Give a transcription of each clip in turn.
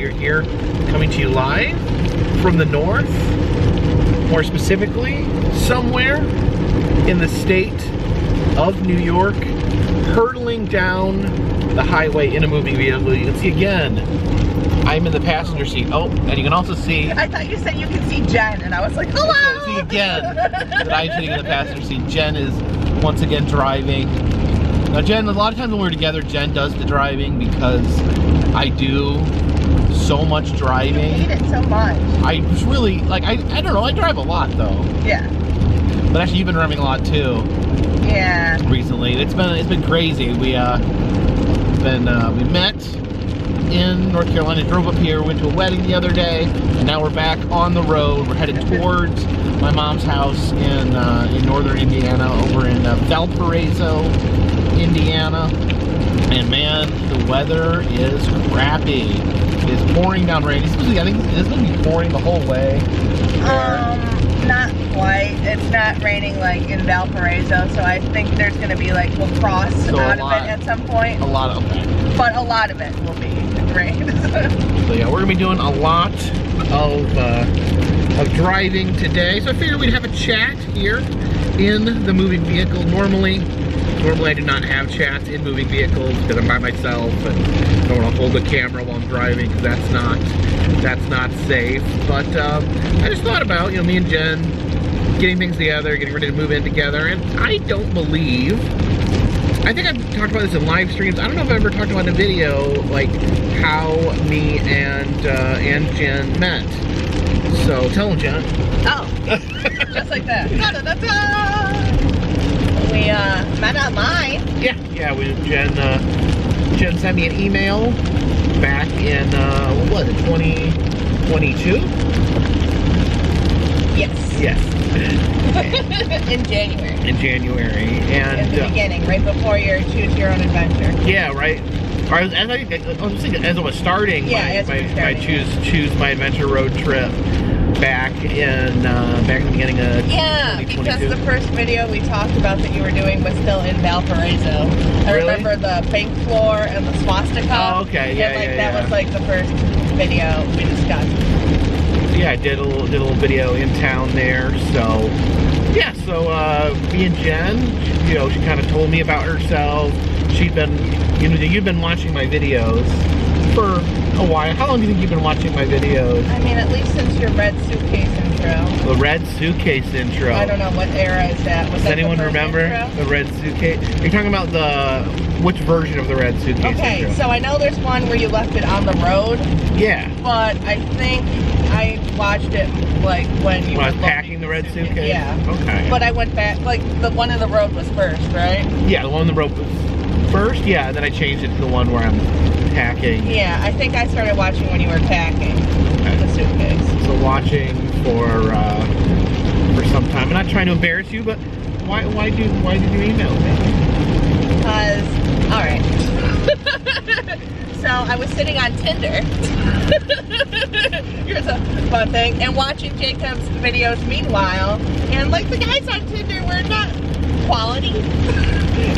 Carpetbagger here, coming to you live from the north, more specifically, somewhere in the state of New York, hurtling down the highway in a moving vehicle. You can see again, I'm in the passenger seat. Oh, and you can also see... I thought you said you could see Jen, and I was like, hello! See again that I'm sitting in the passenger seat. Jen is once again driving. Now Jen, a lot of times when we're together, Jen does the driving because I do so much driving. You hate it so much. I was really, like, I don't know, I drive a lot though. Yeah. But actually you've been driving a lot too. Yeah. Recently. It's been crazy. We met in North Carolina, drove up here, went to a wedding the other day, and now we're back on the road. We're headed towards my mom's house in northern Indiana, over in Valparaiso, Indiana. And man, the weather is crappy. It's pouring down rain. It's supposed to, I think it's going to be pouring the whole way. Not quite. It's not raining like in Valparaiso, so I think there's going to be like, we'll cross out of it at some point. A lot of it. But a lot of it will be rain. So yeah, we're going to be doing a lot of driving today. So I figured we'd have a chat here in the moving vehicle. Normally I do not have chats in moving vehicles because I'm by myself and I don't want to hold the camera while I'm driving because that's not safe. But I just thought about, me and Jen getting things together, getting ready to move in together, and I think I've talked about this in live streams. I don't know if I've ever talked about in a video like how me and Jen met. So tell them, Jen. Oh, just like that. We met online. Yeah. Jen sent me an email back in what was it, 2022? Yes. In January. And in the beginning, right before your choose your own adventure. Yeah, right. I was thinking as I was starting my choose my adventure road trip back in the beginning of 2022. Because the first video we talked about that you were doing was still in Valparaiso. I remember the bank floor and the swastika. Oh, okay, yeah, and that was like the first video we discussed. Yeah, I did a little video in town there. So yeah, me and Jen, she kind of told me about herself. She'd been, you've been watching my videos for a while. How long do you think you've been watching my videos? I mean, at least since your red suitcase intro. The red suitcase intro. I don't know what era is that. Does anyone remember the red suitcase? Are you talking about which version of the red suitcase intro? Okay, so I know there's one where you left it on the road. Yeah. But I think I watched it like when I was packing the red suitcase? Yeah. Okay. But I went back, like the one on the road was first, right? Yeah, the one on the road was first, yeah, and then I changed it to the one where I'm packing. Yeah, I think I started watching when you were packing the suitcase. So watching for some time. I'm not trying to embarrass you, but why did you email me? Because, alright. So I was sitting on Tinder. Here's a fun thing. And watching Jacob's videos meanwhile. And like the guys on Tinder were not quality.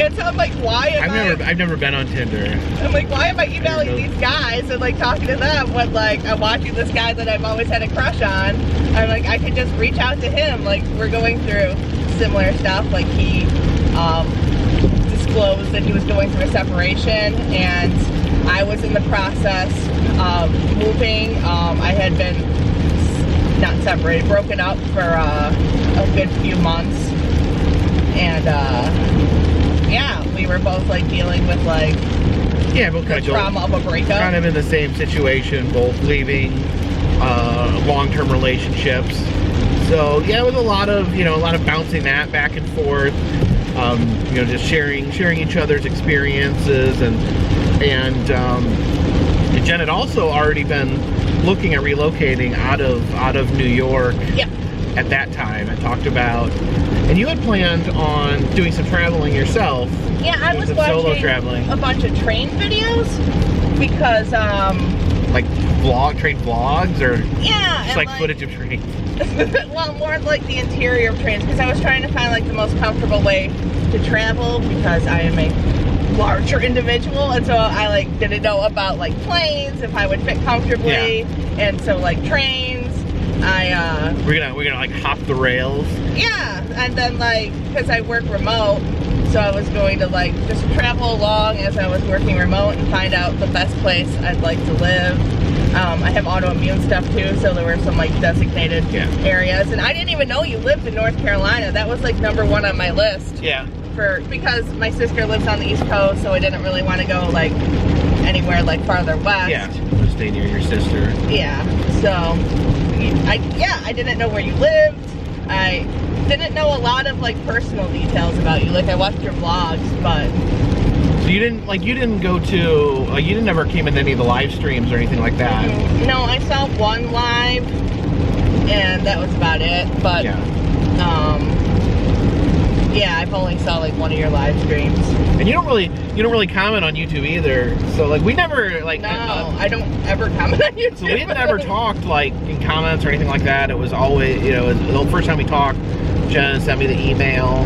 And so I'm like, I've never been on Tinder. I'm like, why am I emailing these guys and like talking to them when like I'm watching this guy that I've always had a crush on? I'm like, I could just reach out to him. Like, we're going through similar stuff. Like, he disclosed that he was going through a separation, and I was in the process of moving. I had been not separated, broken up for a good few months, and yeah, we were both like dealing with like the trauma of a breakup. Kind of in the same situation, both leaving long-term relationships. So yeah, it was a lot of bouncing that back and forth. Just sharing each other's experiences, and Jen had also already been looking at relocating out of New York. Yeah. At that time, I talked about, and you had planned on doing some traveling yourself. Yeah, I was watching solo traveling. A bunch of train videos because like train vlogs, or just like footage of trains. Well, more like the interior of trains, because I was trying to find like the most comfortable way to travel, because I am a larger individual, and so I like didn't know about like planes, if I would fit comfortably, and so like trains. We're gonna like hop the rails. Yeah, and then like because I work remote, so I was going to like just travel along as I was working remote and find out the best place I'd like to live. I have autoimmune stuff too, so there were some like designated areas, and I didn't even know you lived in North Carolina. That was like #1 on my list. Yeah. Because my sister lives on the East Coast, so I didn't really want to go like anywhere like farther west. Yeah, stay near your sister. Yeah, so I didn't know where you lived. I didn't know a lot of like personal details about you. Like I watched your vlogs, but so you didn't go to you didn't ever came into any of the live streams or anything like that. No, I saw one live, and that was about it. But yeah, I've only saw like one of your live streams. And you don't really comment on YouTube either. So like we never like no, I don't ever comment on YouTube. So we've never talked like in comments or anything like that. It was always the first time we talked, Jenn sent me the email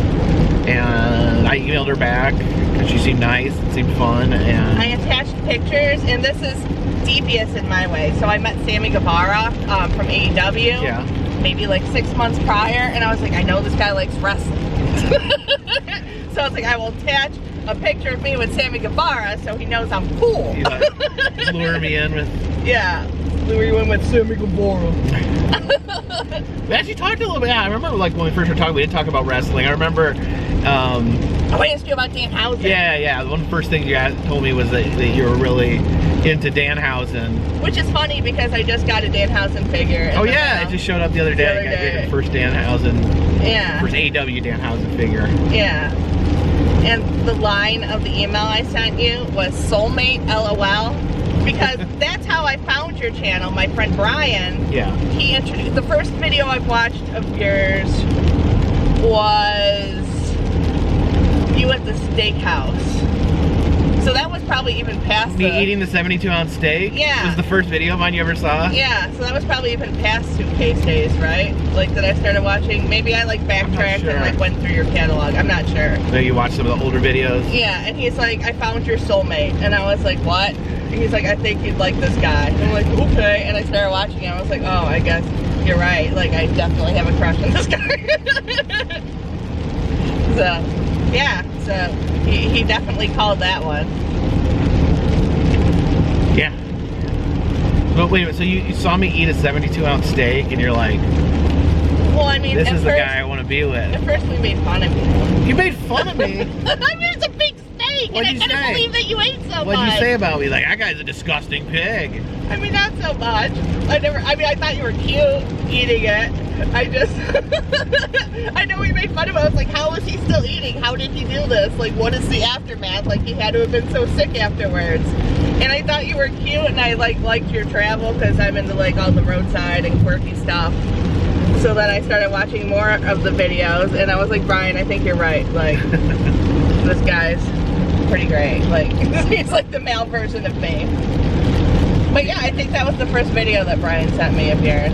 and I emailed her back because she seemed nice, it seemed fun, and I attached pictures, and this is devious in my way. So I met Sammy Guevara from AEW. Yeah. Maybe like 6 months prior, and I was like, I know this guy likes wrestling. So I was like, I will attach a picture of me with Sammy Guevara so he knows I'm cool. You like, lure me in with lure you in with Sammy Guevara. We actually talked a little bit. Yeah, I remember like when we first were talking, we didn't talk about wrestling. I remember I asked you about Danhausen. Yeah. One of the first things you guys told me was that you were really into Danhausen. Which is funny because I just got a Danhausen figure. Oh yeah, it just showed up the other day. I got your first Danhausen. Yeah. First AEW Danhausen figure. Yeah. And the line of the email I sent you was soulmate LOL. Because that's how I found your channel. My friend Brian, he introduced, the first video I've watched of yours was you at the steakhouse. So that was probably even past me eating the 72-ounce steak? Yeah. Was the first video of mine you ever saw? Yeah, so that was probably even past Suitcase Days, right? Like that I started watching. Maybe I like backtracked and like went through your catalog. I'm not sure. So you watched some of the older videos? Yeah, and he's like, I found your soulmate. And I was like, what? And he's like, I think you'd like this guy. And I'm like, okay. And I started watching him. I was like, oh, I guess you're right. Like, I definitely have a crush on this guy. So, yeah. So, he definitely called that one. Yeah. But wait a minute, so you saw me eat a 72-ounce steak and you're like, well, I mean, this is the guy I want to be with. At first we made fun of you. You made fun of me? I mean, it's a big steak, What'd and you I couldn't believe that you ate so much. What'd you say about me? Like, that guy's a disgusting pig. I mean, not so much. I thought you were cute eating it. I know we made fun of him. I was like, how is he still eating? How did he do this? Like, what is the aftermath? Like, he had to have been so sick afterwards. And I thought you were cute, and I liked your travel because I'm into like all the roadside and quirky stuff. So then I started watching more of the videos, and I was like, Brian, I think you're right. Like, this guy's pretty great. Like, he's like the male version of me. But yeah, I think that was the first video that Brian sent me of yours.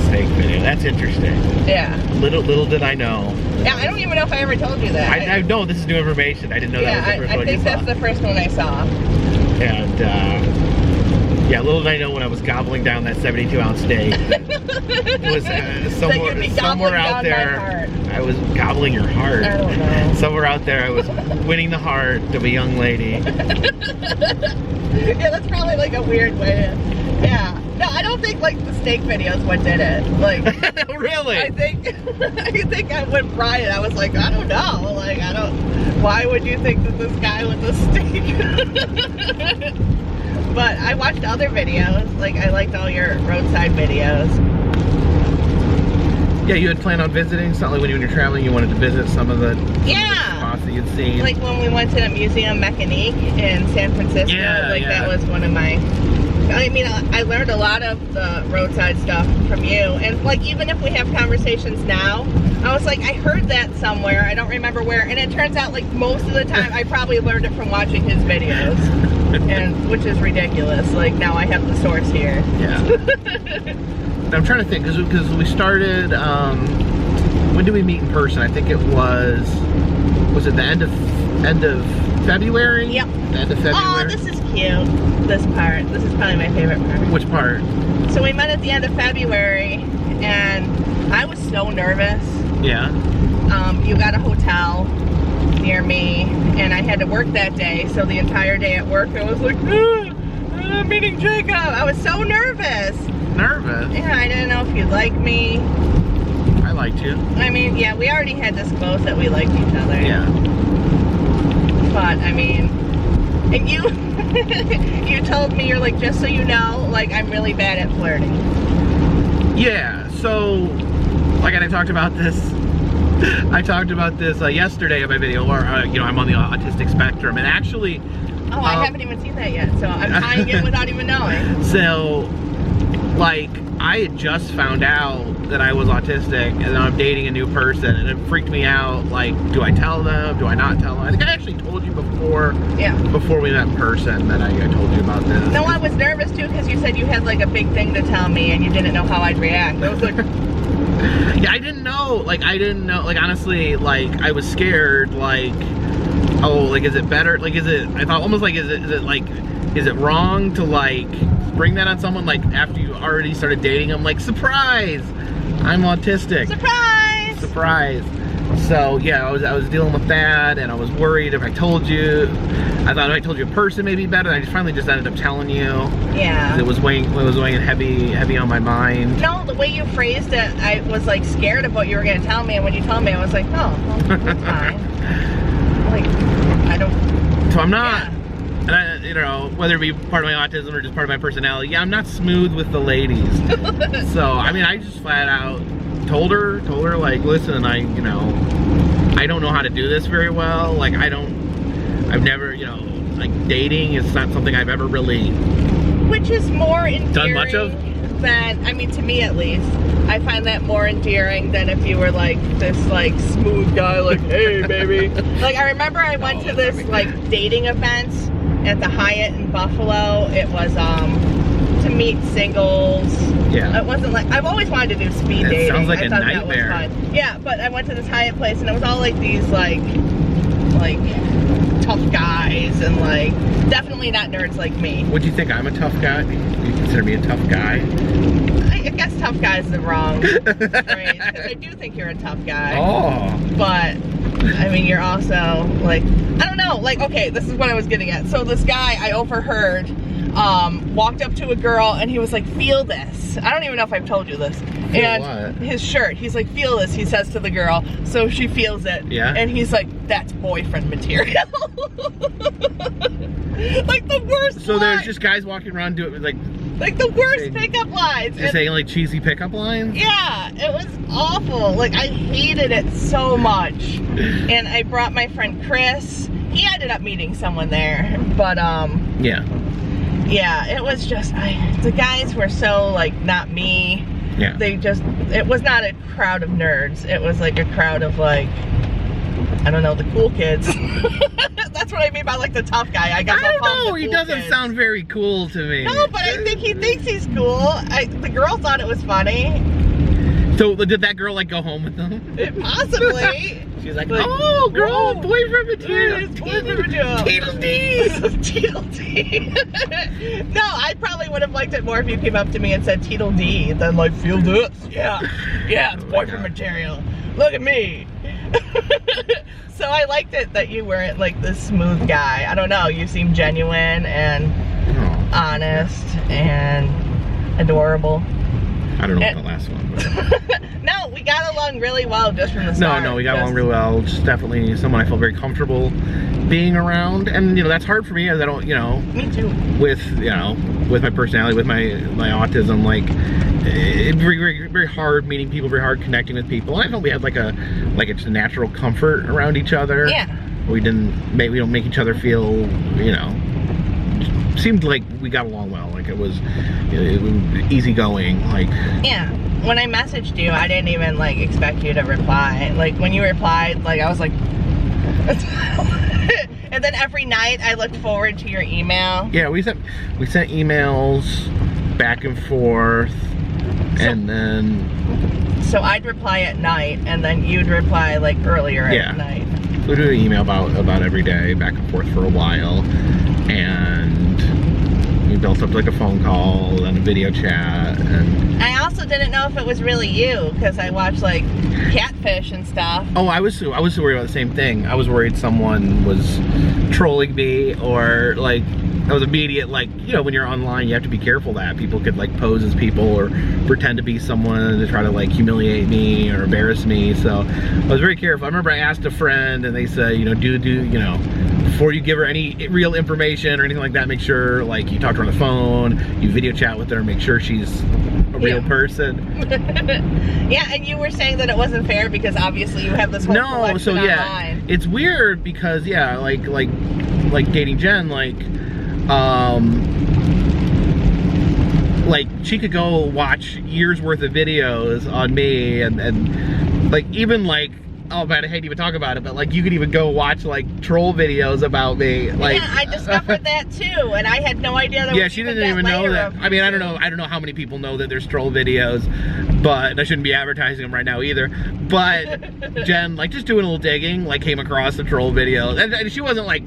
Steak video. That's interesting. Yeah. Little did I know. Yeah, I don't even know if I ever told you that. I know this is new information. I didn't know that was the first one you saw. I think that's the first one I saw. And yeah, little did I know when I was gobbling down that 72-ounce steak. It was somewhere out there. I was gobbling your heart. I don't know. Somewhere out there, I was winning the heart of a young lady. Yeah, that's probably like a weird way. Yeah. No, I don't think like the steak videos what did it. Like, really? I think I went Brian. I was like, I don't know. Like, why would you think that this guy with the steak? But I watched other videos. Like, I liked all your roadside videos. Yeah, you had planned on visiting? It's not like when you were traveling, you wanted to visit some of the spots that you'd seen. Like when we went to the Museum Mécanique in San Francisco. That was one of my... I mean, I learned a lot of the roadside stuff from you. And like, even if we have conversations now, I was like, I heard that somewhere. I don't remember where. And it turns out like most of the time, I probably learned it from watching his videos. And which is ridiculous. Like, now I have the source here. Yeah. I'm trying to think, because we started, when did we meet in person? I think it was it the end of end of February? Yep. End of February. Oh, this is cute. This part. This is probably my favorite part. Which part? So we met at the end of February, and I was so nervous. Yeah. You got a hotel near me, and I had to work that day, so the entire day at work I was like, I'm meeting Jacob. I was so nervous. Nervous? Yeah, I didn't know if you'd like me. I liked you. I mean, yeah, we already had disclosed that we liked each other. Yeah. But, I mean, and you, you told me, you're like, just so you know, like, I'm really bad at flirting. Yeah, so, like, I talked about this yesterday in my video, or, you know, I'm on the autistic spectrum, and actually... Oh, I haven't even seen that yet, so I'm tying it without even knowing. So, like, I had just found out that I was autistic, and I'm dating a new person, and it freaked me out. Like, do I tell them? Do I not tell them? I think I actually told you before. Yeah. Before we met in person, that I told you about this. No, I was nervous too, because you said you had like a big thing to tell me, and you didn't know how I'd react. I was like, yeah, I didn't know. Like, honestly, like, I was scared. Like, oh, like, is it better? Like, I thought almost like, is it wrong to like bring that on someone, like, after you already started dating them? Like, surprise, I'm autistic. Surprise! Surprise. So yeah, I was dealing with that, and I was worried if I told you. I thought if I told you in person maybe better. I finally just ended up telling you. Yeah. It was weighing heavy on my mind. No, the way you phrased it, I was like scared of what you were gonna tell me, and when you told me, I was like, oh, well, that's fine. Like, I don't. So I'm not. Yeah. And I, you know, whether it be part of my autism or just part of my personality, yeah, I'm not smooth with the ladies. So, I mean, I just flat out told her, like, listen, you know, I don't know how to do this very well. Like, I've never, you know, like, dating is not something I've ever really... Which is more endearing done much of? Than, I mean, to me at least, I find that more endearing than if you were like this like smooth guy, like, hey baby. Like, I remember I went to this like dating event at the Hyatt in Buffalo. It was to meet singles. Yeah. It wasn't like, I've always wanted to do speed dating. Sounds like a nightmare. That was fun. Yeah, but I went to this Hyatt place, and it was all like these like tough guys, and like definitely not nerds like me. Would you think I'm a tough guy? Do you consider me a tough guy? I guess tough guy is the wrong phrase, because I do think you're a tough guy. Oh. But I mean, you're also like, I don't know, like, okay, this is what I was getting at. So this guy I overheard walked up to a girl, and he was like, feel this. I don't even know if I've told you this. And his shirt, he's like, feel this, he says to the girl. So she feels it. Yeah. And he's like, that's boyfriend material. Like the worst So line. There's just guys walking around doing like the worst pickup lines. You're saying like cheesy pickup lines? Yeah, it was awful. Like, I hated it so much. And I brought my friend Chris. He ended up meeting someone there. But yeah, it was just, the guys were so like not me. Yeah. It was not a crowd of nerds. It was like a crowd of like, I don't know, the cool kids. That's what I mean by like the tough guy. I don't know, he doesn't sound very cool to me. No, but I think he thinks he's cool. The girl thought it was funny. So did that girl like go home with them? Possibly. She's like, oh girl, boyfriend material. Boyfriend material. Tweedledee. No, I probably would have liked it more if you came up to me and said Tweedledee than like, feel this. Yeah, it's boyfriend material. Look at me. So I liked it that you weren't like this smooth guy. I don't know, you seem genuine and honest and adorable. I don't know what the last one was. No, we got along really well just from the start. No, we got along really well. Just definitely someone I feel very comfortable being around. And, you know, that's hard for me, as I don't, you know. Me too. With, you know, with my personality, with my autism, like, it's very, very hard meeting people, very hard connecting with people. And I felt we had like it's a natural comfort around each other. Yeah. We don't make each other feel, you know, seemed like we got along well. Like it was easygoing. Like, yeah. When I messaged you, I didn't even like expect you to reply. Like when you replied, like I was like, and then every night I looked forward to your email. Yeah, we sent emails back and forth, and then so I'd reply at night, and then you'd reply like earlier at night. we do an email about every day, back and forth for a while, and we built up like a phone call and a video chat. And I also didn't know if it was really you because I watched like Catfish and stuff. Oh, I was worried about the same thing. I was worried someone was trolling me, or like I was immediate, like, you know, when you're online you have to be careful that people could like pose as people or pretend to be someone to try to like humiliate me or embarrass me. So I was very careful. I remember I asked a friend and they said, you know, do you know, before you give her any real information or anything like that, make sure like you talk to her on the phone, you video chat with her, make sure she's a real person. Yeah, and you were saying that it wasn't fair because obviously you have this whole collection online. It's weird because yeah, like dating Jen, like she could go watch years worth of videos on me and like even like, oh man, I hate to even talk about it, but like you could even go watch like troll videos about me. Like, yeah, I discovered that too, and I had no idea that. Yeah, she didn't even know that. I mean, I don't know how many people know that there's troll videos, but I shouldn't be advertising them right now either. But Jen, like just doing a little digging, like came across the troll video, and she wasn't like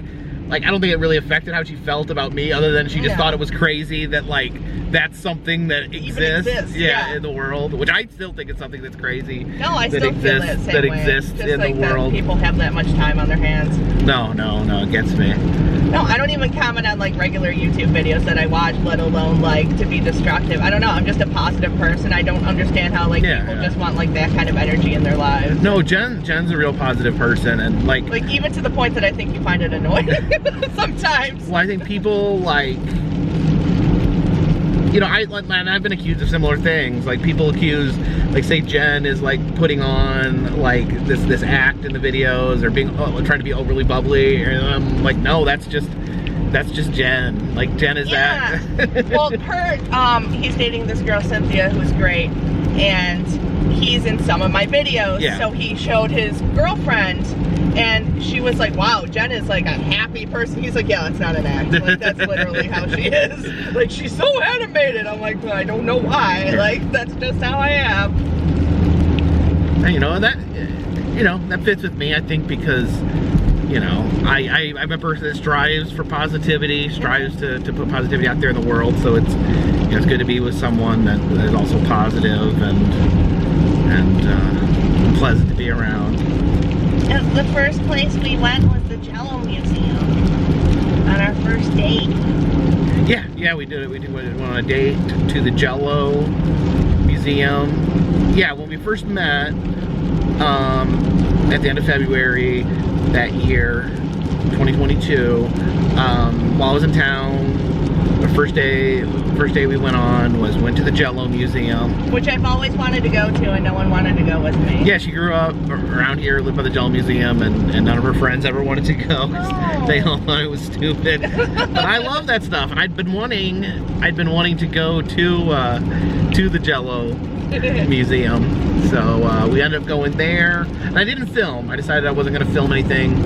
I don't think it really affected how she felt about me, other than she just thought it was crazy that like that's something that exists yeah, in the world, which I still think it's something that's crazy. No, I still feel that same way. Exists just in like the world. People have that much time on their hands. No, it gets me. No, I don't even comment on like regular YouTube videos that I watch, let alone like to be destructive. I don't know, I'm just a positive person. I don't understand how like people just want like that kind of energy in their lives. No, Jen's a real positive person, and like even to the point that I think you find it annoying sometimes. Well, I think people like, you know, I've been accused of similar things. Like people accuse, like say Jen is like putting on like this act in the videos or being trying to be overly bubbly, and I'm like, no, that's just Jen. Like Jen is that. Well, he's dating this girl Cynthia who's great, and he's in some of my videos. Yeah. So he showed his girlfriend, and she was like, wow, Jen is like a happy person. He's like, yeah, that's not an act. Like, that's literally how she is. Like, she's so animated. I'm like, well, I don't know why. Like, that's just how I am. And, you know, that fits with me, I think, because, you know, I'm a person that strives for positivity, strives to put positivity out there in the world. So it's, you know, it's good to be with someone that is also positive and pleasant to be around. The first place we went was the Jello Museum on our first date. Yeah, we did it. We went on a date to the Jello Museum. Yeah, when we first met at the end of February that year, 2022, while I was in town, the first day we went to the Jello Museum, which I've always wanted to go to, and no one wanted to go with me. Yeah, she grew up around here, lived by the Jello Museum, and none of her friends ever wanted to go. They all thought it was stupid. But I love that stuff, and I'd been wanting to go to the Jello Museum. So we ended up going there, and I didn't film. I decided I wasn't going to film anything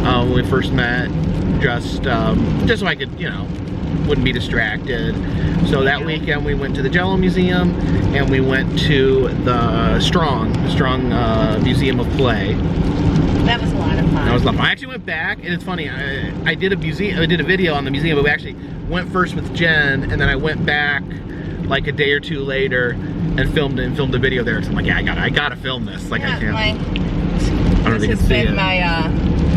when we first met, just so I could, you know, wouldn't be distracted. So that weekend we went to the Jello Museum, and we went to the Strong Museum of Play. That was a lot of fun. That was a lot of fun. I actually went back, and it's funny, I did a video on the museum, but we actually went first with Jen, and then I went back like a day or two later and filmed a video there. So I'm like, yeah, I gotta film this. Like, I can't. I don't know if you can see it. This has been my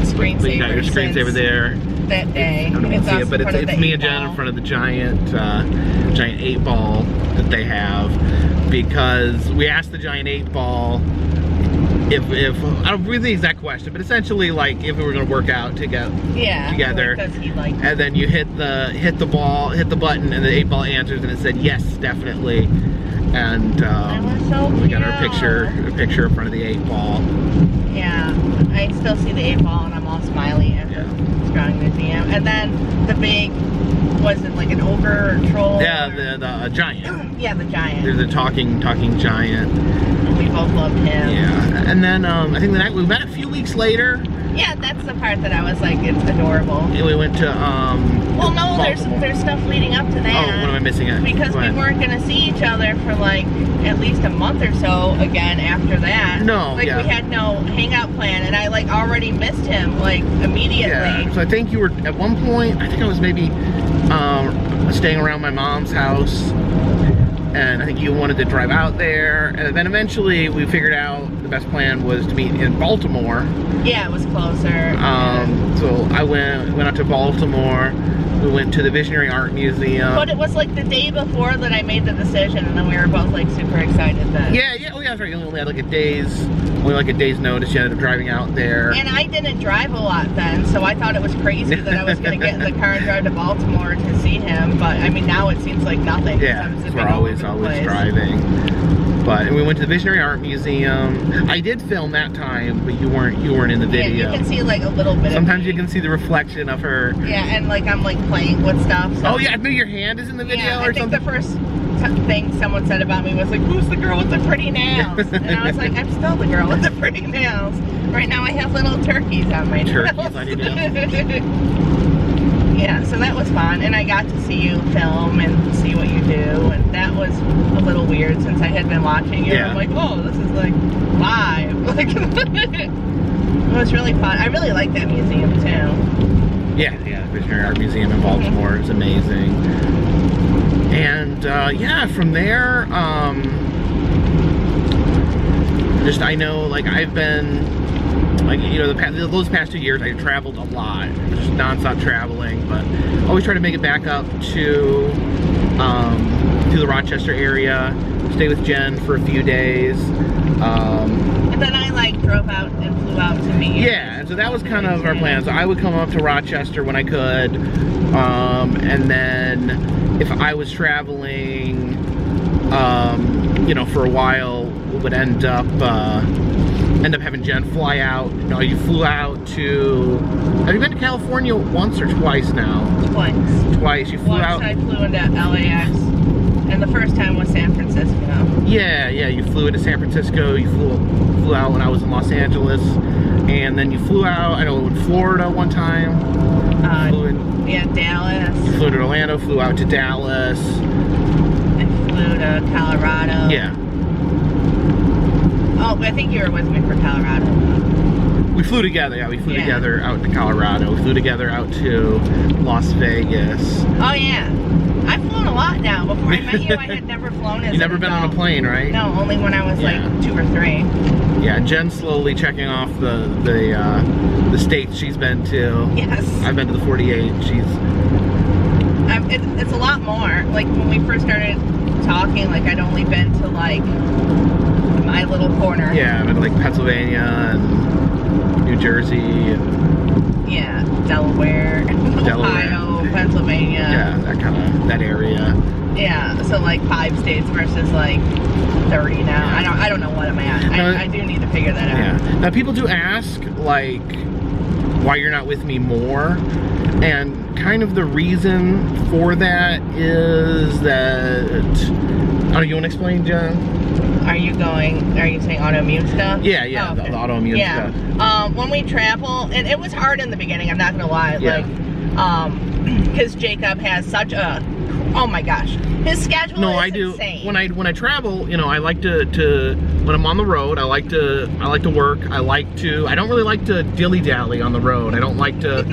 screensaver. You got your screensaver there. That day. I don't know if you can see it, but it's me and Jen in front of the giant 8-ball that they have, because we asked the giant 8-ball if I don't read the exact question, but essentially like if we were gonna work out together. Like, does he like? And then you hit the button, and the 8-ball answers, and it said yes, definitely. And we got our picture in front of the 8-ball. Yeah, I still see the 8-ball, and I'm all smiley at the Strong Museum. And then the big, was it like an ogre or troll? Yeah, the giant. Yeah, the giant. There's a talking giant. And we both loved him. Yeah, and then I think the night we met a few weeks later. Yeah, that's the part that I was like, it's adorable. And we went to, well, no, there's stuff leading up to that. Oh, what am I missing? Because we weren't going to see each other for like at least a month or so again after that. No, like we had no hangout plan, and I like already missed him like immediately. Yeah, so I think you were, at one point, I think I was maybe staying around my mom's house, and I think you wanted to drive out there, and then eventually we figured out the best plan was to meet in Baltimore. Yeah, it was closer. So I went out to Baltimore. We went to the Visionary Art Museum. But it was like the day before that I made the decision, and then we were both like super excited then. Yeah, oh yeah, that's right. You only had like a day's notice. You ended up driving out there. And I didn't drive a lot then, so I thought it was crazy that I was going to get in the car and drive to Baltimore to see him. But I mean, now it seems like nothing. Yeah, we're always driving. And we went to the Visionary Art Museum. I did film that time, but you weren't in the video. Yeah, you can see like a little bit. Sometimes you can see the reflection of her. Yeah, and like I'm like playing with stuff. So. Oh yeah, maybe your hand is in the video or something. I think the first thing someone said about me was like, "Who's the girl with the pretty nails?" And I was like, "I'm still the girl with the pretty nails." Right now, I have little turkeys on my nails. Turkeys on your nails. Yeah, so that was fun, and I got to see you film and see what you do, and that was a little weird since I had been watching you. Yeah. I'm like, oh, this is like live. Like, it was really fun. I really like that museum too. Yeah, Visionary Art Museum in Baltimore is amazing. And yeah, from there, just I know, like I've been. Like, you know, those past 2 years, I traveled a lot, just non-stop traveling, but always try to make it back up to the Rochester area, stay with Jen for a few days. And then I like drove out and flew out to meet you. Yeah, and so that was kind of our plan. So I would come up to Rochester when I could, and then if I was traveling, you know, for a while, we would end up having Jen fly out. You know, you flew out to... Have you been to California once or twice now? Twice. You flew out... Once I flew into LAX, and the first time was San Francisco. Yeah, you flew into San Francisco. You flew out when I was in Los Angeles, and then you flew out, I know, in Florida one time. Yeah, Dallas. You flew to Orlando, flew out to Dallas. I flew to Colorado. Yeah. Oh, I think you were with me for Colorado. We flew together, yeah. We flew together out to Colorado. We flew together out to Las Vegas. Oh, yeah. I've flown a lot now. Before I met you, I had never flown as You've never been on a plane, right? No, only when I was like 2 or 3. Yeah, Jen's slowly checking off the states she's been to. Yes. I've been to the 48. It's a lot more. Like, when we first started talking, like, I'd only been to, like, my little corner. Yeah, I've been to, like, Pennsylvania and New Jersey. And yeah, Delaware, Ohio, Pennsylvania. Yeah, that area. Yeah, so, like, 5 states versus, like, 30 now. I don't know what I'm at. I do need to figure that out. Yeah. Now, people do ask, like, why you're not with me more. And kind of the reason for that is that... Oh, you want to explain, Jen? Are you saying autoimmune stuff? Yeah, oh, okay. The autoimmune stuff. When we travel, and it was hard in the beginning, I'm not gonna lie, because Jacob has such a, oh my gosh, his schedule is insane. When I travel, you know, I like to when I'm on the road, I like to work. I don't really like to dilly-dally on the road. I don't like to,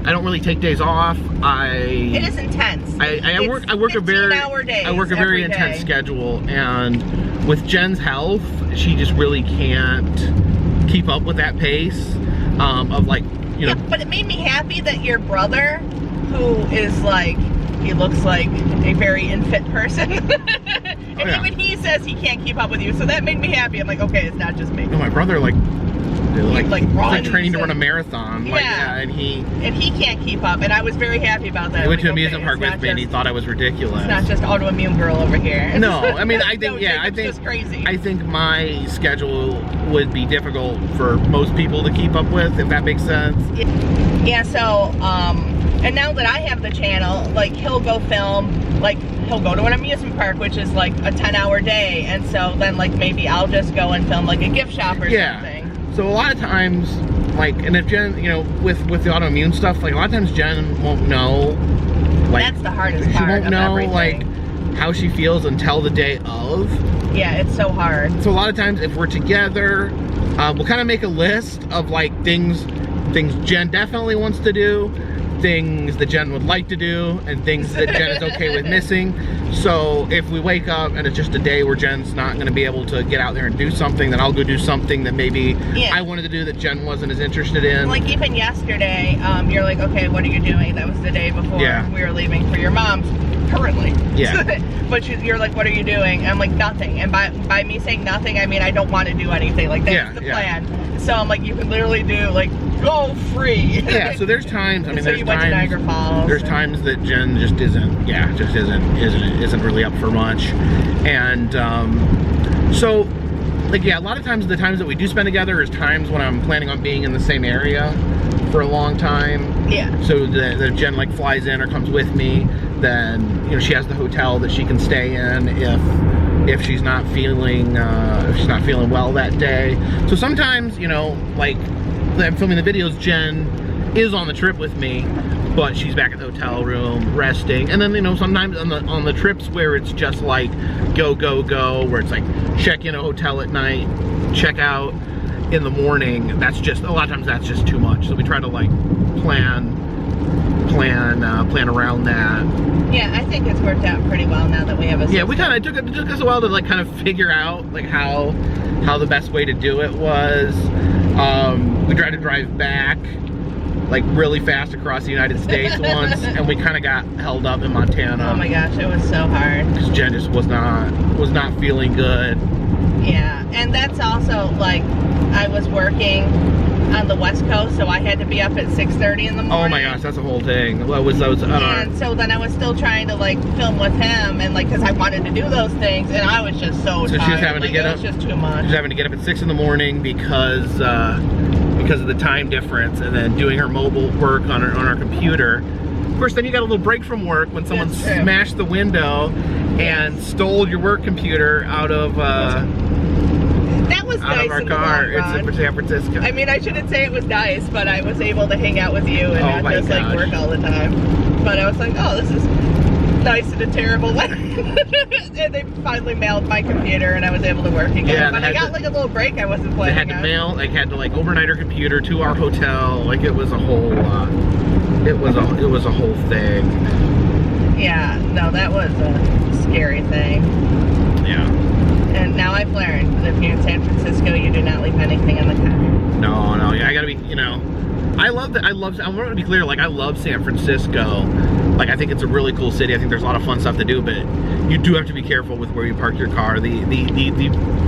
I don't really take days off. It is intense. I work a very intense schedule, and with Jen's health, she just really can't keep up with that pace of, like, you know. Yeah, but it made me happy that your brother, who is like, he looks like a very unfit person. And even he says he can't keep up with you, so that made me happy. I'm like, okay, it's not just me. No, my brother like training to run a marathon. Yeah. And he can't keep up, and I was very happy about that. He went to amusement park with me, and he thought I was ridiculous. It's not just autoimmune girl over here. No, I mean, I think just crazy. I think my schedule would be difficult for most people to keep up with, if that makes sense. Yeah. So and now that I have the channel, like, he'll go film, like, he'll go to an amusement park, which is like a 10-hour day, and so then, like, maybe I'll just go and film like a gift shop or something. So a lot of times, like, and if Jen, you know, with the autoimmune stuff, like a lot of times Jen won't know. Like, that's the hardest part. She won't know everything. like how she feels until the day of. Yeah, it's so hard. So a lot of times, if we're together, we'll kind of make a list of like things Jen definitely wants to do, things that Jen would like to do, and things that Jen is okay with missing. So if we wake up and it's just a day where Jen's not going to be able to get out there and do something, then I'll go do something that maybe I wanted to do that Jen wasn't as interested in. Like even yesterday, you're like, okay, what are you doing? That was the day before we were leaving for your mom's, currently. Yeah. But you're like, what are you doing? And I'm like, nothing. And by me saying nothing, I mean I don't want to do anything. Like that's the plan. So I'm like, you can literally do like, go free. Yeah, so there's times, I mean, so there's you went to Niagara Falls. There's times that Jen just isn't really up for much. And so, like, yeah, a lot of times the times that we do spend together is times when I'm planning on being in the same area for a long time. Yeah. So that Jen like flies in or comes with me, then, you know, she has the hotel that she can stay in if she's not feeling well that day. So sometimes, you know, like I'm filming the videos, Jen is on the trip with me, but she's back at the hotel room resting. And then, you know, sometimes on the trips where it's just like go, where it's like check in a hotel at night, check out in the morning, that's just, a lot of times that's just too much. So we try to like plan around that. Yeah, I think it's worked out pretty well now that we have a system. Yeah, we kind of, it took us a while to like kind of figure out like how the best way to do it was. We tried to drive back like really fast across the United States once, and we kind of got held up in Montana. Oh my gosh, it was so hard. Because Jen just was not feeling good. Yeah, and that's also like, I was working on the West Coast, so I had to be up at 6:30 in the morning. Oh my gosh, that's a whole thing. And so then I was still trying to like film with him, and like, because I wanted to do those things, and I was just so tired. She was having to get up. It was just too much. She was having to get up at 6 in the morning because of the time difference, and then doing her mobile work on her computer. Of course, then you got a little break from work when someone smashed the window and stole your work computer out of that was nice our car. It's in San Francisco. I mean, I shouldn't say it was nice, but I was able to hang out with you and not just like work all the time. But I was like, oh, this is nice in a terrible way. And they finally mailed my computer, and I was able to work again. Yeah, but I got like a little break I wasn't planning on. They had to like overnight her computer to our hotel. Like it was a whole, it was a whole thing. Yeah, no, that was a scary thing. Yeah. And now I've learned that if you're in San Francisco, you do not leave anything in the car. No, yeah, I gotta be, you know, I want to be clear, like, I love San Francisco. Like, I think it's a really cool city. I think there's a lot of fun stuff to do, but you do have to be careful with where you park your car. The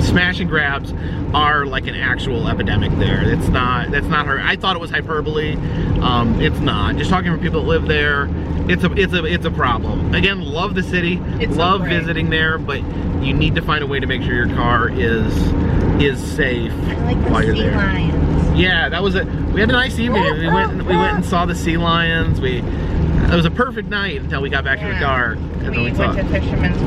smash and grabs are like an actual epidemic there. That's not her. I thought it was hyperbole. It's not. Just talking to people that live there, it's a problem. Again, love the city, love visiting there, but you need to find a way to make sure your car is safe while you're there. Lions. Yeah, that was it. We had a nice evening. We went and saw the sea lions. It was a perfect night until we got back to the car. And we went to Fisherman's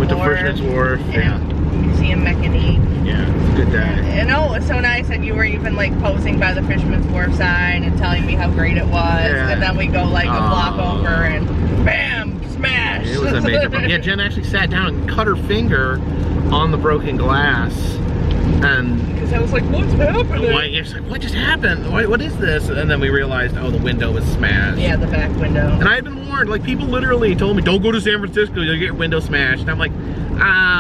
Wharf. Yeah. Museum Mechanique. Yeah, it was a good day. And oh, it was so nice, and you were even like posing by the Fisherman's Wharf sign and telling me how great it was. Yeah. And then we go like a block over and bam, smash. It was a major problem. Yeah, Jen actually sat down and cut her finger on the broken glass. And because I was like, what's happening? She's like, what just happened? What is this? And then we realized, oh, the window was smashed. Yeah, the back window. And I had been warned. Like, people literally told me, don't go to San Francisco, you'll get your window smashed. And I'm like,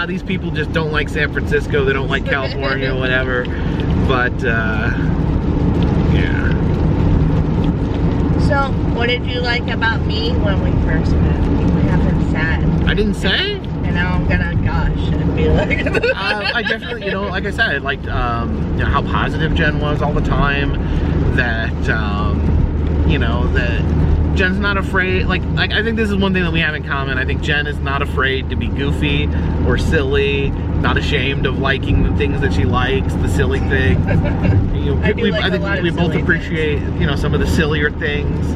these people just don't like San Francisco, they don't like California, whatever. But, yeah. So, what did you like about me when we first met? You haven't said. I didn't say? And now I'm gonna gush and be like... I definitely, you know, like I said, I liked, you know, how positive Jen was all the time. That, you know, that Jen's not afraid, like I think this is one thing that we have in common. I think Jen is not afraid to be goofy or silly, not ashamed of liking the things that she likes, the silly things. You know, I think we both appreciate, you know, some of the sillier things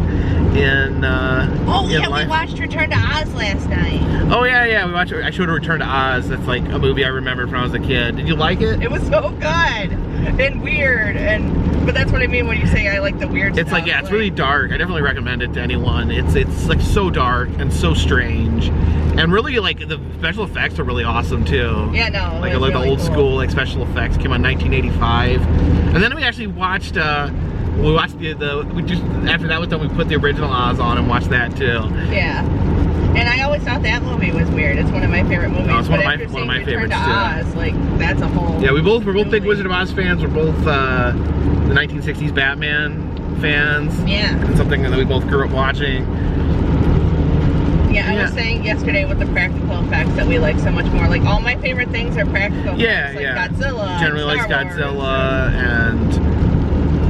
in life. We watched Return to Oz last night. Oh yeah, I showed her Return to Oz. That's like a movie I remember from when I was a kid. Did you like it? It was so good. and weird, but that's what I mean when you say I like the weird stuff. It's like, yeah, it's really dark. I definitely recommend it to anyone. It's like so dark and so strange, and really like the special effects are really awesome too. Yeah, no, like I like really the old cool. school like special effects came out in 1985, and then we actually watched. We watched we just after that was done, we put the original Oz on and watched that too. Yeah. And I always thought that movie was weird. It's one of my favorite movies. Oh, it's one of my Return favorites to too. Oz, like that's a whole. Yeah, we're both big Wizard of Oz fans. We're both the 1960s Batman fans. Yeah. It's something that we both grew up watching. Yeah, I was saying yesterday with the practical effects that we like so much more. Like all my favorite things are practical effects. Like Godzilla. Generally likes Godzilla and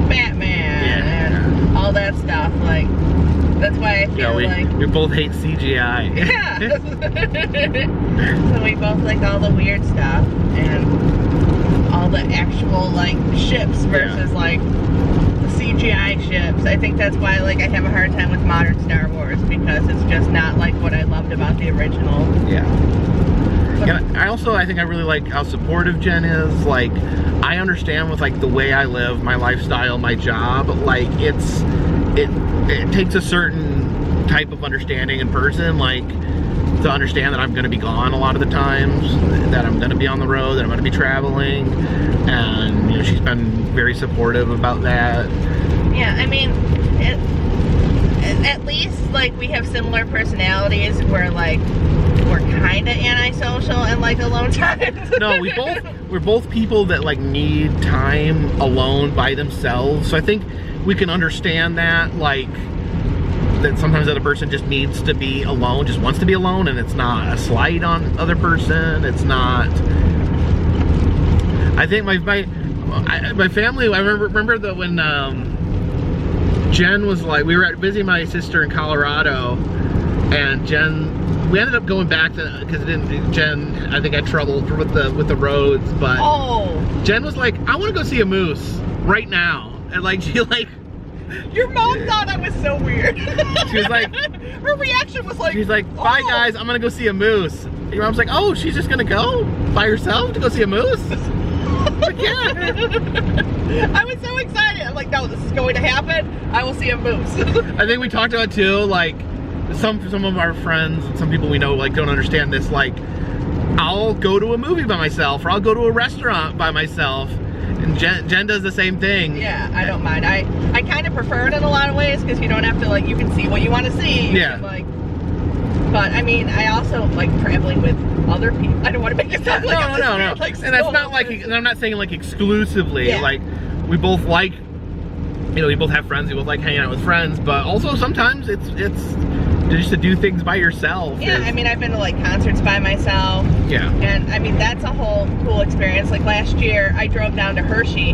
Batman and all that stuff. Like that's why I feel like we both hate CGI. Yeah. So we both like all the weird stuff and all the actual like ships versus like the CGI ships. I think that's why like I have a hard time with modern Star Wars, because it's just not like what I loved about the original. Yeah. And I think I really like how supportive Jen is. Like, I understand with like the way I live, my lifestyle, my job, like it takes a certain type of understanding in person, like to understand that I'm going to be gone a lot of the times, that I'm going to be on the road, that I'm going to be traveling, and you know, she's been very supportive about that. Yeah, I mean, at least like we have similar personalities where like we're kind of antisocial and like alone time. No, we're both people that like need time alone by themselves. So I think we can understand that, like that sometimes that a person just needs to be alone, just wants to be alone, and it's not a slight on other person. It's not. I think my family. I remember that when Jen was like, we were visiting my sister in Colorado, and Jen. We ended up going back to, because Jen, I think, had trouble with the roads, but Jen was like, I want to go see a moose right now, and like she like. Your mom thought I was so weird. She was like, her reaction was like, she's like, bye guys, I'm gonna go see a moose. And your mom's like, oh, she's just gonna go by herself to go see a moose? Like, yeah. I was so excited. I'm like, no, this is going to happen. I will see a moose. I think we talked about too, like some of our friends and some people we know like don't understand this. Like, I'll go to a movie by myself, or I'll go to a restaurant by myself. And Jen does the same thing. Yeah, I don't mind. I kind of prefer it in a lot of ways, because you don't have to like, you can see what you want to see. You can, like, but I mean, I also like traveling with other people. I don't want to make it sound like no. Like, and that's not like, and I'm not saying like exclusively. Yeah. Like we both like, you know, we both have friends. We both like hanging out with friends. But also sometimes it's just to do things by yourself. Yeah, I mean, I've been to like concerts by myself. Yeah. And I mean, that's a whole cool experience. Like last year, I drove down to Hershey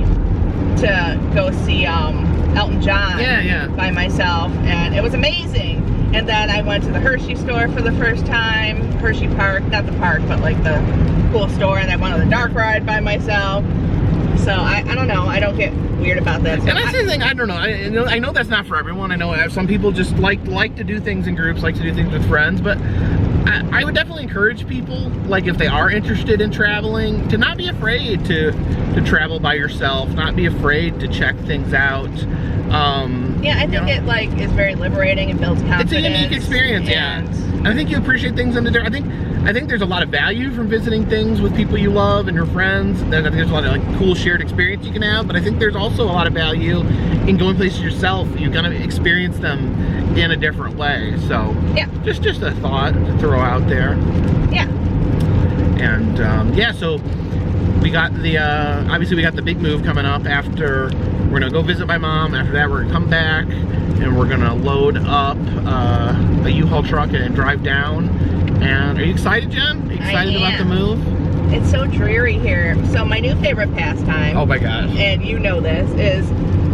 to go see Elton John. Yeah. By myself, and it was amazing. And then I went to the Hershey store for the first time. Hershey Park, not the park, but like the cool store. And I went on the dark ride by myself. So I don't know. I don't get weird about that. And that's the thing. I don't know. I know that's not for everyone. I know some people just like to do things in groups, like to do things with friends. But I would definitely encourage people, like if they are interested in traveling, to not be afraid to travel by yourself. Not be afraid to check things out. Yeah, I think it like is very liberating and builds confidence. It's a unique experience, and I think you appreciate things in the different. I think there's a lot of value from visiting things with people you love and your friends. I think there's a lot of like cool shared experience you can have, but I think there's also a lot of value in going places yourself. You're gonna experience them in a different way. So yeah, just a thought to throw out there. Yeah. And yeah, so we got the obviously we got the big move coming up. After we're gonna go visit my mom. After that, we're gonna come back and we're gonna load up a U-Haul truck and drive down. And are you excited, Jen? Are you excited about the move? It's so dreary here. So my new favorite pastime, oh my gosh, and you know this, is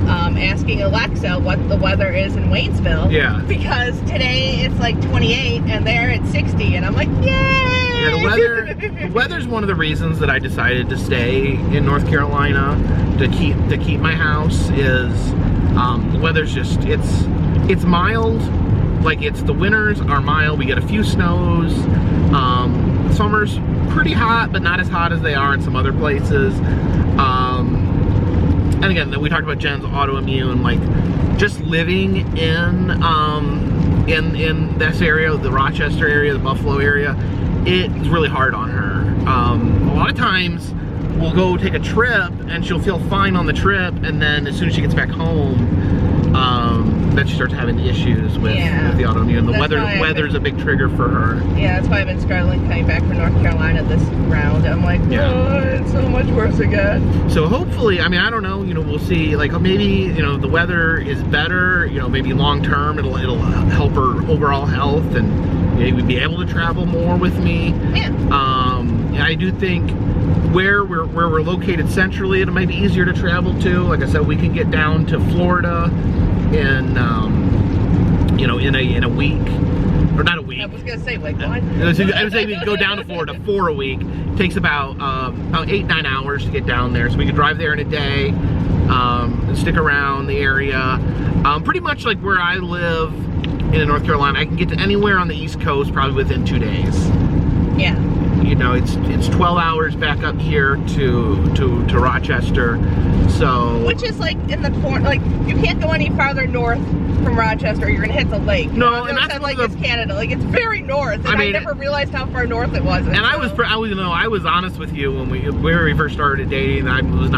asking Alexa what the weather is in Waynesville. Yeah. Because today it's like 28 and there it's 60, and I'm like, yay! Yeah, the weather's one of the reasons that I decided to stay in North Carolina to keep my house. Is the weather's just it's mild. Like the winters are mild. We get a few snows. Summer's pretty hot, but not as hot as they are in some other places. and again, we talked about Jenn's autoimmune, like just living in this area, the Rochester area, the Buffalo area, it's really hard on her. A lot of times we'll go take a trip and she'll feel fine on the trip, and then as soon as she gets back home, then she starts having issues with the autoimmune. The weather's a big trigger for her. Yeah, that's why I've been struggling coming back from North Carolina this round. I'm like, oh, it's so much worse again. So hopefully, I mean, I don't know, you know, we'll see. Like maybe, you know, the weather is better. You know, maybe long term it'll help her overall health, and maybe be able to travel more with me. Yeah. I do think where we're located centrally, it might be easier to travel to. Like I said, we can get down to Florida in you know, in a week, or not a week. I was gonna say, like, what? I would say we could go down to Florida for a week. It takes about 8-9 hours to get down there, so we could drive there in a day, stick around the area. Pretty much like where I live in North Carolina, I can get to anywhere on the East Coast probably within 2 days. Yeah. You know, it's 12 hours back up here to Rochester, so. Which is like in the corner, like you can't go any farther north from Rochester, you're gonna hit the lake. No, and that's like it's Canada, like it's very north, and I never realized how far north it was. And I was honest with you when we first started dating. I was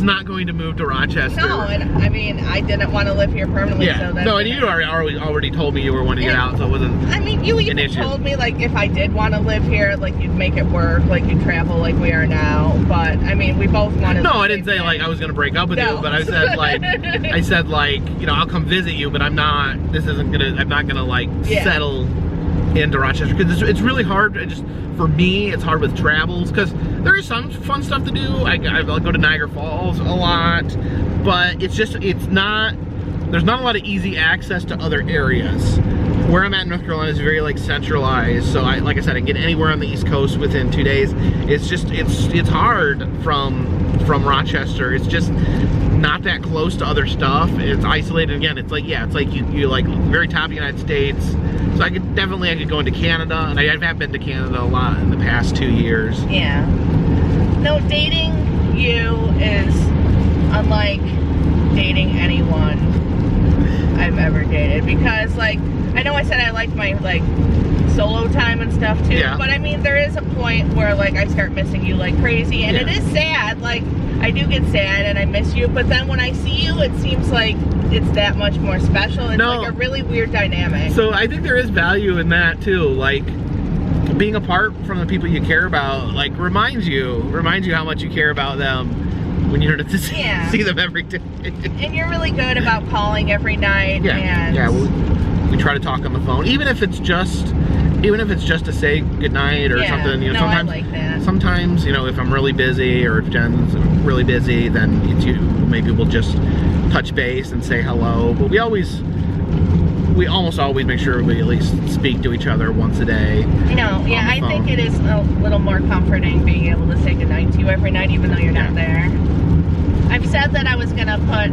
not going to move to Rochester. No, and I mean, I didn't want to live here permanently. Yeah. So that's no, and you already told me you were wanting to get out, so it wasn't. I mean, you even told me like if I did want to live here, like you'd make it work, like you'd travel like we are now. But I mean, we both wanted. No, I didn't say like I was going to break up with you, but I said like, you know, I'll come visit you, but I'm not gonna like settle into Rochester, because it's really hard. For me, it's hard with travels, because there is some fun stuff to do. I go to Niagara Falls a lot, but there's not a lot of easy access to other areas. Where I'm at in North Carolina is very like centralized, so like I said, I can get anywhere on the East Coast within 2 days. It's hard from Rochester. It's just not that close to other stuff. It's isolated. Again, it's like you like very top of the United States. So I could go into Canada, and I have been to Canada a lot in the past 2 years. Yeah. No, dating you is unlike dating anyone I've ever dated, because like I know I said I liked my like solo time and stuff too, but I mean there is a point where like I start missing you like crazy, and it is sad. Like I do get sad and I miss you, but then when I see you, it seems like it's that much more special. It's like a really weird dynamic. So I think there is value in that too. Like being apart from the people you care about, like reminds you how much you care about them when you don't have to see them every day. And you're really good about calling every night. We try to talk on the phone, even if it's just to say goodnight or something. You know, sometimes I like that. Sometimes, you know, if I'm really busy or if Jenn's really busy, then maybe we'll just touch base and say hello. But we almost always make sure we at least speak to each other once a day. You know, I think it is a little more comforting being able to say goodnight to you every night, even though you're not there. I've said that I was gonna put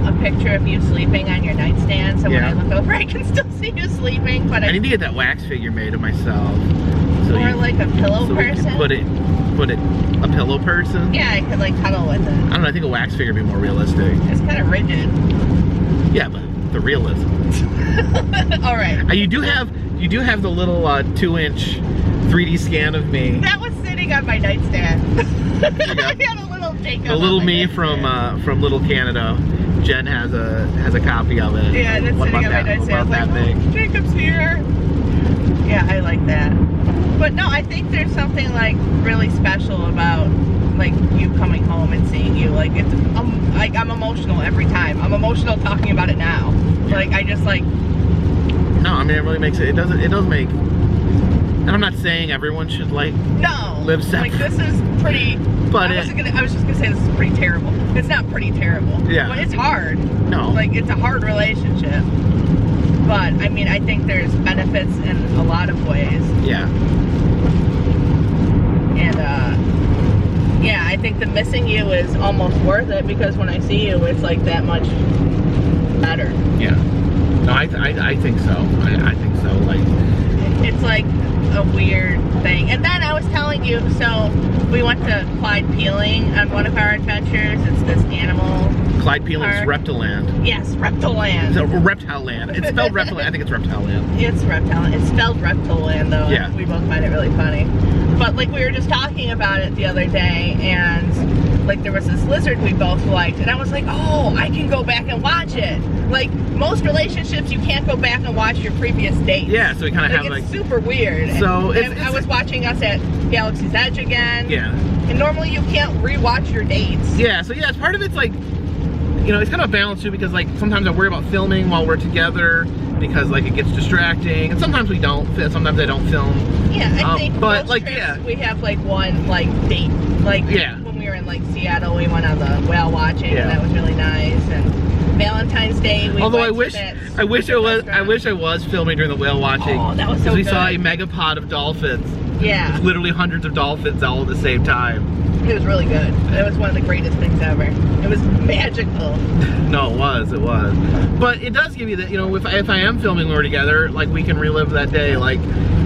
a picture of you sleeping on your nightstand, so when I look over, I can still see you sleeping. But I need to get that wax figure made of myself. Or like a pillow person. Put it a pillow person. Yeah, I could like cuddle with it. I don't know. I think a wax figure would be more realistic. It's kind of rigid. Yeah, but the realism. All right. You do have the little 2-inch 3D scan of me. That was sitting on my nightstand. I had a little Jacob. The little me from Little Canada. Jenn has a copy of it. Yeah, that's sitting on my nightstand. Like, oh, Jacob's here. Yeah, I like that. But no, I think there's something like really special about like you coming home and seeing you. Like it's like I'm emotional every time. I'm emotional talking about it now. Like I just like. No, I mean it really makes it. It does make. And I'm not saying everyone should like. No. Live separate. Like this is pretty. But I was just gonna say this is pretty terrible. It's not pretty terrible. Yeah. But it's hard. No. Like it's a hard relationship. But I mean, I think there's benefits in a lot of ways. Yeah. And yeah, I think the missing you is almost worth it, because when I see you, it's like that much better. Yeah. No, I think so. I think so. Like It's like a weird thing. And then I was telling you, so we went to Clyde Peeling on one of our adventures. It's this animal Clyde Peeling's park. Reptiland. Yes, Reptiland. So, Reptile Land. It's spelled Reptiland. I think it's Reptile Land. It's Reptiland. It's spelled Reptiland though. Yeah. We both find it really funny. But like we were just talking about it the other day, and like there was this lizard we both liked, and I was like, oh, I can go back and watch it. Like most relationships, you can't go back and watch your previous dates. Yeah, so we kind of have it's like super weird. So and I was watching us at Galaxy's Edge again. Yeah. And normally you can't rewatch your dates. Yeah, so yeah, part of it's like, you know, it's kind of a balance too, because like sometimes I worry about filming while we're together because like it gets distracting, and sometimes we don't. Sometimes I don't film. Yeah, I think but most like trips, yeah, we have like one like date. Like yeah. when we were in like Seattle, we went on the whale watching, Yeah. and that was really nice. And Valentine's Day, we although went I wish I was filming during the whale watching. Oh, that was so because we good. saw a megapod of dolphins. Yeah, Literally hundreds of dolphins all at the same time. it was really good. It was one of the greatest things ever. It was magical. No, it was. But it does give you that, you know, if I am filming when we're together, like we can relive that day. Like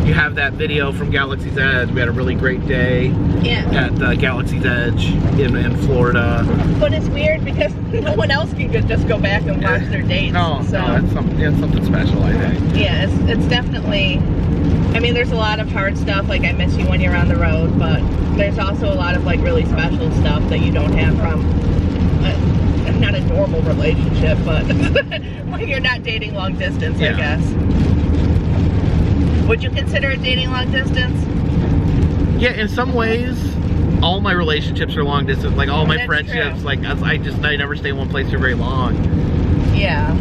you have that video from Galaxy's Edge. We had a really great day Yeah. at Galaxy's Edge in Florida. But it's weird because no one else can just go back and watch their dates. No, so. no, it's something special, I think. Yeah, it's definitely, I mean, there's a lot of hard stuff, like I miss you when you're on the road, but there's also a lot of like really special stuff that you don't have from, not a normal relationship, but when you're not dating long distance, I guess. Would you consider it dating long distance? Yeah, in some ways, all my relationships are long distance. Like all my That's friendships, true. like I never stay in one place for very long. Yeah.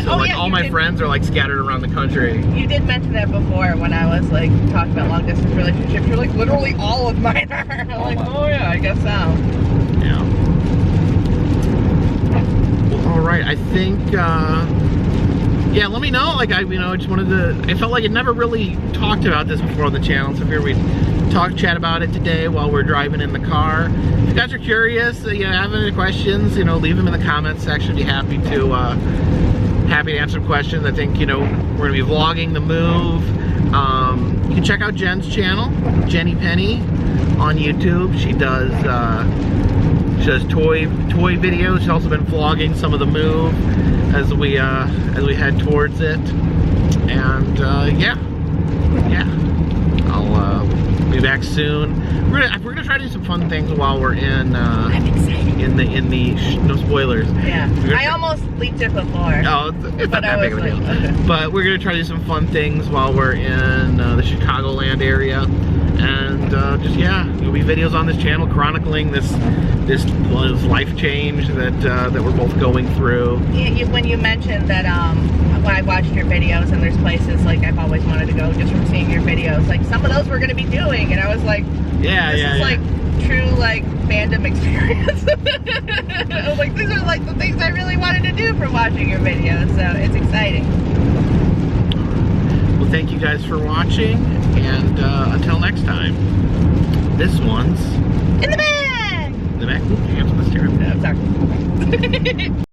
So like all my friends are like scattered around the country. You did mention that before when I was like talking about long distance relationships. You're like, literally all of mine are. I'm like, oh yeah, I guess so. Yeah. Well, all right, I think. Yeah, let me know. Like I just wanted to. I felt like it never really talked about this before on the channel, so here we chat about it today while we're driving in the car. If you guys are curious, you know, have any questions, you know, leave them in the comments section. Be happy to answer some questions. I think, you know, we're gonna be vlogging the move. You can check out Jenn's channel, Jenny Penny, on YouTube. She does toy videos. She's also been vlogging some of the move as we head towards it. And yeah, I'll be back soon. We're gonna try to do some fun things while we're in. I'm excited. In the no spoilers. Yeah, I almost leaked it before. Oh, it's not that big of a deal. Okay. But we're gonna try to do some fun things while we're in the Chicagoland area, and just there'll be videos on this channel chronicling this life change that we're both going through. Yeah, when you mentioned that when I watched your videos and there's places like I've always wanted to go just from seeing your videos, like some of those we're gonna be doing, and I was like, this is like true like fandom experience. I was like, these are like the things I really wanted to do from watching your videos, so it's exciting. Well, thank you guys for watching, and until next time, this one's In the bag! the back. Ooh, hands on the steering. No, sorry.